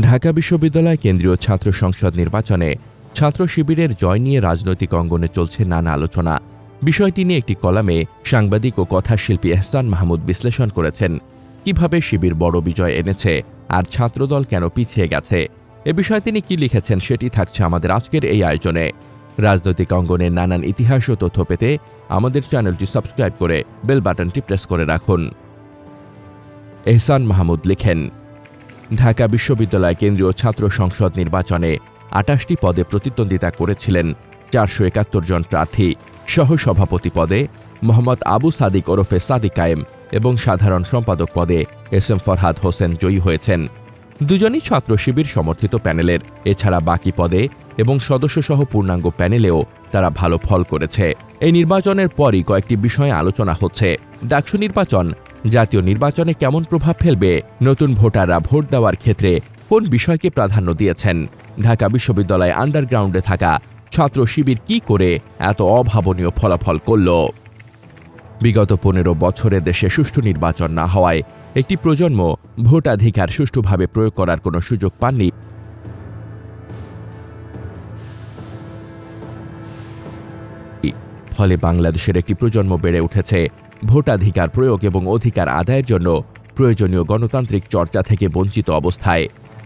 ঢাকা বিশ্ববিদ্যালয় কেন্দ্রীয় ছাত্র সংসদ নির্বাচনে ছাত্র শিবিরের জয় নিয়ে রাজনৈতিক অঙ্গনে চলছে নানা আলোচনা। বিষয়টি নিয়ে একটি কলামে সাংবাদিক ও কথাশিল্পী এহসান মাহমুদ বিশ্লেষণ করেছেন কিভাবে শিবির বড় বিজয় এনেছে আর ছাত্রদল কেন পিছিয়ে গেছে। এ বিষয়ে তিনি কি লিখেছেন সেটি থাকছে আমাদের আজকের এই আয়োজনে। রাজনৈতিক অঙ্গনের নানান ইতিহাস ও তথ্য পেতে আমাদের চ্যানেলটি সাবস্ক্রাইব করে বেল বাটনটি প্রেস করে রাখুন। এহসান মাহমুদ লিখেন, ঢাকা বিশ্ববিদ্যালয় কেন্দ্রীয় ছাত্র সংসদ নির্বাচনে ২৮টি পদে প্রতিদ্বন্দ্বিতা করেছিলেন ৪৭১ জন প্রার্থী। সহসভাপতি পদে মোহাম্মদ আবু সাদিক ওরফে সাদিক কায়েম এবং সাধারণ সম্পাদক পদে এস.এম. ফরহাদ হোসেন জয়ী হয়েছেন। দুজনই ছাত্র শিবির সমর্থিত প্যানেলের। এছাড়া বাকি পদে এবং সদস্যসহ পূর্ণাঙ্গ প্যানেলেও তারা ভালো ফল করেছে। এই নির্বাচনের পরই কয়েকটি বিষয়ে আলোচনা হচ্ছে। ডাকসু নির্বাচন জাতীয় নির্বাচনে কেমন প্রভাব ফেলবে, নতুন ভোটাররা ভোট দেওয়ার ক্ষেত্রে কোন বিষয়কে প্রাধান্য দিয়েছেন, ঢাকা বিশ্ববিদ্যালয় আন্ডারগ্রাউন্ডে থাকা ছাত্র শিবির কি করে এত অভাবনীয় ফলাফল করল। বিগত ১৫ বছরে দেশে সুষ্ঠু নির্বাচন না হওয়ায় একটি প্রজন্ম ভোটাধিকার সুষ্ঠুভাবে প্রয়োগ করার কোনো সুযোগ পাননি। ফলে বাংলাদেশের একটি প্রজন্ম বেড়ে উঠেছে ভোটাধিকার প্রয়োগ এবং অধিকার আদায়ের জন্য প্রয়োজনীয় গণতান্ত্রিক চর্চা থেকে বঞ্চিত অবস্থায়।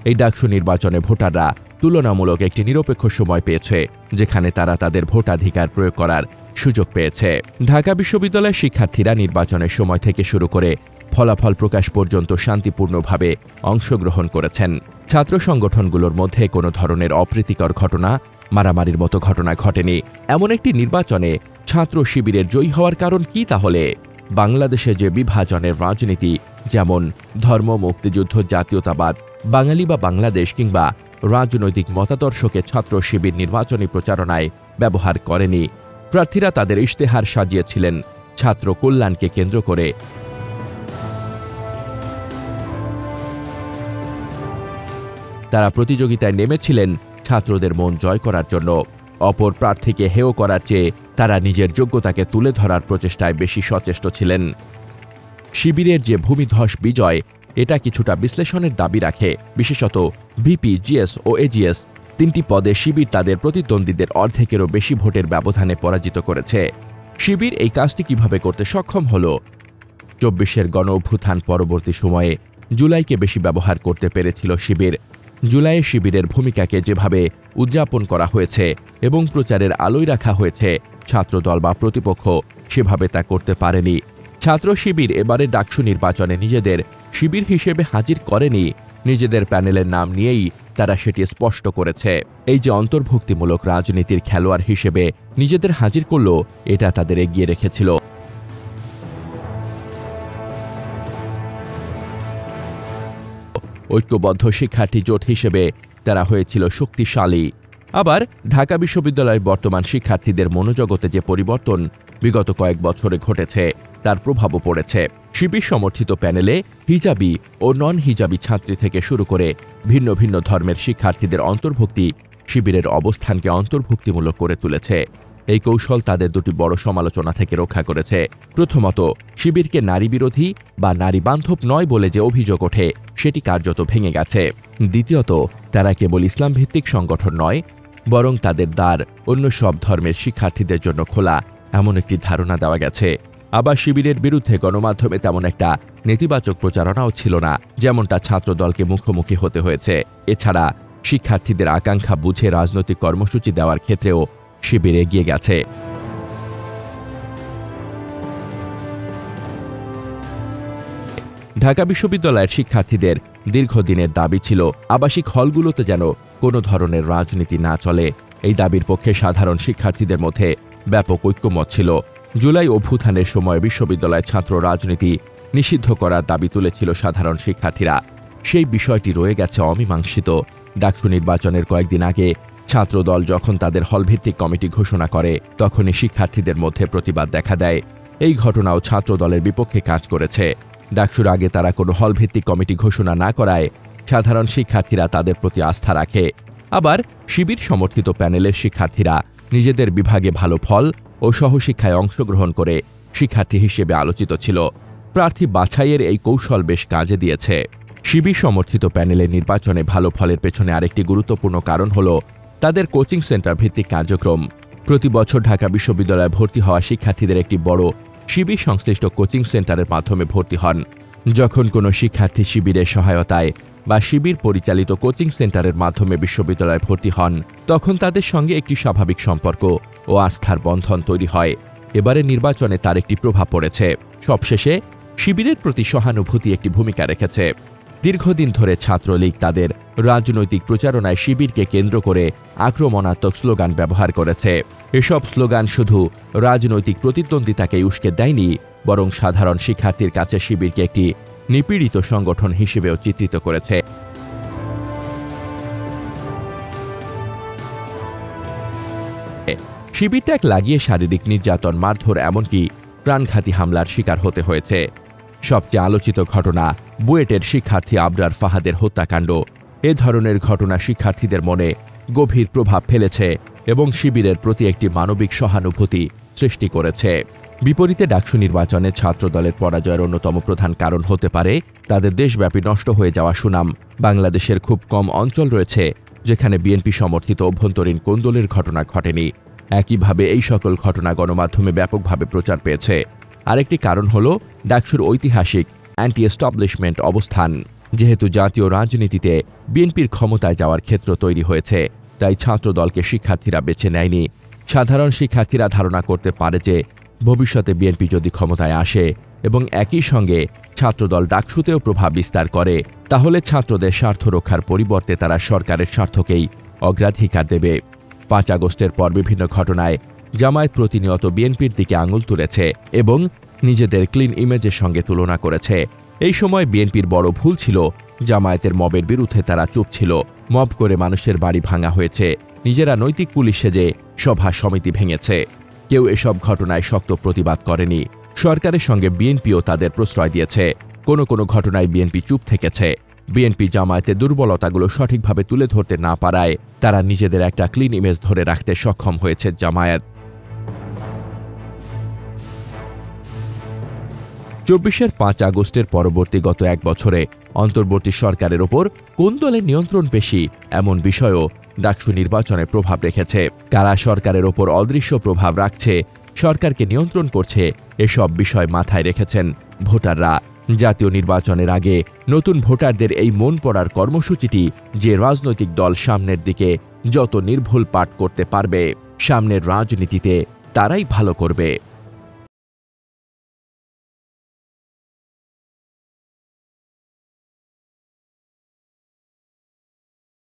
এই ডাকসু নির্বাচনে ভোটাররা তুলনামূলক একটি নিরপেক্ষ সময় পেয়েছে, যেখানে তারা তাদের ভোটাধিকার প্রয়োগ করার সুযোগ পেয়েছে। ঢাকা বিশ্ববিদ্যালয়ের শিক্ষার্থীরা নির্বাচনের সময় থেকে শুরু করে ফলাফল প্রকাশ পর্যন্ত শান্তিপূর্ণভাবে অংশগ্রহণ করেছেন। ছাত্র সংগঠনগুলোর মধ্যে কোনো ধরনের অপ্রীতিকর ঘটনা, মারামারির মতো ঘটনা ঘটেনি। এমন একটি নির্বাচনে ছাত্র শিবিরের জয়ী হওয়ার কারণ কি তাহলে? বাংলাদেশে যে বিভাজনের রাজনীতি, যেমন ধর্ম, মুক্তিযুদ্ধ, জাতীয়তাবাদ, বাঙালি বা বাংলাদেশ কিংবা রাজনৈতিক মতাদর্শকে ছাত্র শিবির নির্বাচনী প্রচারণায় ব্যবহার করেনি। প্রার্থীরা তাদের ইশতেহার সাজিয়েছিলেন ছাত্র কল্যাণকে কেন্দ্র করে। তারা প্রতিযোগিতায় নেমেছিলেন ছাত্রদের মন জয় করার জন্য। অপর প্রার্থীকে হেয় করার চেয়ে তারা নিজের যোগ্যতাকে তুলে ধরার প্রচেষ্টায় বেশি সচেষ্ট ছিলেন। শিবিরের যে ভূমিধস বিজয়, এটা কিছুটা বিশ্লেষণের দাবি রাখে। বিশেষত ভিপি, জিএস ও এজিএস ৩টি পদে শিবির তাদের প্রতিদ্বন্দ্বীদের অর্ধেকেরও বেশি ভোটের ব্যবধানে পরাজিত করেছে। শিবির এই কাজটি কিভাবে করতে সক্ষম হল? ২৪-এর গণ অভ্যুত্থান পরবর্তী সময়ে জুলাইকে বেশি ব্যবহার করতে পেরেছিল শিবির। জুলাইয়ে শিবিরের ভূমিকাকে যেভাবে উদযাপন করা হয়েছে এবং প্রচারের আলোয় রাখা হয়েছে, ছাত্রদল বা প্রতিপক্ষ সেভাবে তা করতে পারেনি। ছাত্র শিবির এবারে ডাকসু নির্বাচনে নিজেদের শিবির হিসেবে হাজির করেনি, নিজেদের প্যানেলের নাম নিয়েই তারা সেটি স্পষ্ট করেছে। এই যে অন্তর্ভুক্তিমূলক রাজনীতির খেলোয়াড় হিসেবে নিজেদের হাজির করল, এটা তাদের এগিয়ে রেখেছিল। ঐক্যবদ্ধ শিক্ষার্থী জোট হিসেবে তারা হয়েছিল শক্তিশালী। আবার ঢাকা বিশ্ববিদ্যালয়ের বর্তমান শিক্ষার্থীদের মনোজগতে যে পরিবর্তন বিগত কয়েক বছরে ঘটেছে, তার প্রভাবও পড়েছে। শিবির সমর্থিত প্যানেলে হিজাবি ও নন হিজাবি ছাত্রী থেকে শুরু করে ভিন্ন ভিন্ন ধর্মের শিক্ষার্থীদের অন্তর্ভুক্তি শিবিরের অবস্থানকে অন্তর্ভুক্তিমূলক করে তুলেছে। এই কৌশল তাদের দুটি বড় সমালোচনা থেকে রক্ষা করেছে। প্রথমত, শিবিরকে নারী বিরোধী বা নারী বান্ধব নয় বলে যে অভিযোগ ওঠে, সেটি কার্যত ভেঙে গেছে। দ্বিতীয়ত, তারা কেবল ইসলাম ভিত্তিক সংগঠন নয়, বরং তাদের দ্বার অন্য সব ধর্মের শিক্ষার্থীদের জন্য খোলা, এমন একটি ধারণা দেওয়া গেছে। আবার শিবিরের বিরুদ্ধে গণমাধ্যমে তেমন একটা নেতিবাচক প্রচারণাও ছিল না, যেমনটা ছাত্রদলকে মুখোমুখি হতে হয়েছে। এছাড়া শিক্ষার্থীদের আকাঙ্ক্ষা বুঝে রাজনৈতিক কর্মসূচি দেওয়ার ক্ষেত্রেও শিবির এগিয়ে গেছে। ঢাকা বিশ্ববিদ্যালয়ের শিক্ষার্থীদের দীর্ঘদিনের দাবি ছিল আবাসিক হলগুলোতে যেন কোনো ধরনের রাজনীতি না চলে। এই দাবির পক্ষে সাধারণ শিক্ষার্থীদের মধ্যে ব্যাপক ঐক্যমত ছিল। জুলাই অভ্যুত্থানের সময় বিশ্ববিদ্যালয়ের ছাত্র রাজনীতি নিষিদ্ধ করার দাবি তুলেছিল সাধারণ শিক্ষার্থীরা। সেই বিষয়টি রয়ে গেছে অমীমাংসিত। ডাকসু নির্বাচনের কয়েকদিন আগে ছাত্রদল যখন তাদের হলভিত্তিক কমিটি ঘোষণা করে, তখনই শিক্ষার্থীদের মধ্যে প্রতিবাদ দেখা দেয়। এই ঘটনাও ছাত্রদলের বিপক্ষে কাজ করেছে। ডাকসুর আগে তারা কোনো হলভিত্তিক কমিটি ঘোষণা না করায় সাধারণ শিক্ষার্থীরা তাদের প্রতি আস্থা রাখে। আবার শিবির সমর্থিত প্যানেলের শিক্ষার্থীরা নিজেদের বিভাগে ভালো ফল ও সহশিক্ষায় অংশগ্রহণ করে শিক্ষার্থী হিসেবে আলোচিত ছিল। প্রার্থী বাছাইয়ের এই কৌশল বেশ কাজে দিয়েছে। শিবির সমর্থিত প্যানেলের নির্বাচনে ভালো ফলের পেছনে আরেকটি গুরুত্বপূর্ণ কারণ হল তাদের কোচিং সেন্টার ভিত্তিক কার্যক্রম। প্রতি বছর ঢাকা বিশ্ববিদ্যালয়ে ভর্তি হওয়া শিক্ষার্থীদের একটি বড় শিবির সংশ্লিষ্ট কোচিং সেন্টারের মাধ্যমে ভর্তি হন। যখন কোনো শিক্ষার্থী শিবিরের সহায়তায় বা শিবির পরিচালিত কোচিং সেন্টারের মাধ্যমে বিশ্ববিদ্যালয়ে ভর্তি হন, তখন তাদের সঙ্গে একটি স্বাভাবিক সম্পর্ক ও আস্থার বন্ধন তৈরি হয়। এবারে নির্বাচনে তার একটি প্রভাব পড়েছে। সবশেষে শিবিরের প্রতি সহানুভূতি একটি ভূমিকা রেখেছে। দীর্ঘদিন ধরে ছাত্রলীগ তাদের রাজনৈতিক প্রচারণায় শিবিরকে কেন্দ্র করে আক্রমণাত্মক স্লোগান ব্যবহার করেছে। এসব স্লোগান শুধু রাজনৈতিক প্রতিদ্বন্দ্বিতাকে উস্কে দেয়নি, বরং সাধারণ শিক্ষার্থীর কাছে শিবিরকে একটি নিপীড়িত সংগঠন হিসেবেও চিত্রিত করেছে। শিবির ট্যাগ লাগিয়ে শারীরিক নির্যাতন, মারধর, এমনকি প্রাণঘাতী হামলার শিকার হতে হয়েছে। সবচেয়ে আলোচিত ঘটনা বুয়েটের শিক্ষার্থী আবরার ফাহাদের হত্যাকাণ্ড। এ ধরনের ঘটনা শিক্ষার্থীদের মনে গভীর প্রভাব ফেলেছে এবং শিবিরের প্রতি একটি মানবিক সহানুভূতি সৃষ্টি করেছে। বিপরীতে ডাকসু নির্বাচনে ছাত্রদলের পরাজয়ের অন্যতম প্রধান কারণ হতে পারে তাদের দেশব্যাপী নষ্ট হয়ে যাওয়া সুনাম। বাংলাদেশের খুব কম অঞ্চল রয়েছে যেখানে বিএনপি সমর্থিত অভ্যন্তরীণ কোন্দলের ঘটনা ঘটেনি। একইভাবে এই সকল ঘটনা গণমাধ্যমে ব্যাপকভাবে প্রচার পেয়েছে। আরেকটি কারণ হল ডাকসুর ঐতিহাসিক অ্যান্টি এস্টাবলিশমেন্ট অবস্থান। যেহেতু জাতীয় রাজনীতিতে বিএনপির ক্ষমতায় যাওয়ার ক্ষেত্র তৈরি হয়েছে, তাই ছাত্রদলকে শিক্ষার্থীরা বেছে নেয়নি। সাধারণ শিক্ষার্থীরা ধারণা করতে পারে যে ভবিষ্যতে বিএনপি যদি ক্ষমতায় আসে এবং একই সঙ্গে ছাত্রদল ডাকসুতেও প্রভাব বিস্তার করে, তাহলে ছাত্রদের স্বার্থ রক্ষার পরিবর্তে তারা সরকারের স্বার্থকেই অগ্রাধিকার দেবে। ৫ আগস্টের পর বিভিন্ন ঘটনায় জামায়াত প্রতিনিয়ত বিএনপির দিকে আঙুল তুলেছে এবং নিজেদের ক্লিন ইমেজের সঙ্গে তুলনা করেছে। এই সময় বিএনপির বড় ভুল ছিল জামায়াতের মবের বিরুদ্ধে তারা চুপ ছিল। মব করে মানুষের বাড়ি ভাঙা হয়েছে, নিজেরা নৈতিক পুলিশ সেজে সভা সমিতি ভেঙেছে। কেউ এসব ঘটনায় শক্ত প্রতিবাদ করেনি। সরকারের সঙ্গে বিএনপিও তাদের প্রশ্রয় দিয়েছে। কোনো কোনো ঘটনায় বিএনপি চুপ থেকেছে। বিএনপি জামায়াতের দুর্বলতাগুলো সঠিকভাবে তুলে ধরতে না পারায় তারা নিজেদের একটা ক্লিন ইমেজ ধরে রাখতে সক্ষম হয়েছে জামায়াত। ২৪ ৫ আগস্টের পরবর্তী গত এক বছরে অন্তর্বর্তী সরকারের ওপর কোন দলের নিয়ন্ত্রণ বেশি, এমন বিষয়ও ডাকসু নির্বাচনে প্রভাব রেখেছে। কারা সরকারের ওপর অদৃশ্য প্রভাব রাখছে, সরকারকে নিয়ন্ত্রণ করছে, এসব বিষয় মাথায় রেখেছেন ভোটাররা। জাতীয় নির্বাচনের আগে নতুন ভোটারদের এই মন পড়ার কর্মসূচিটি যে রাজনৈতিক দল সামনের দিকে যত নির্ভুল পাঠ করতে পারবে, সামনের রাজনীতিতে তারাই ভালো করবে।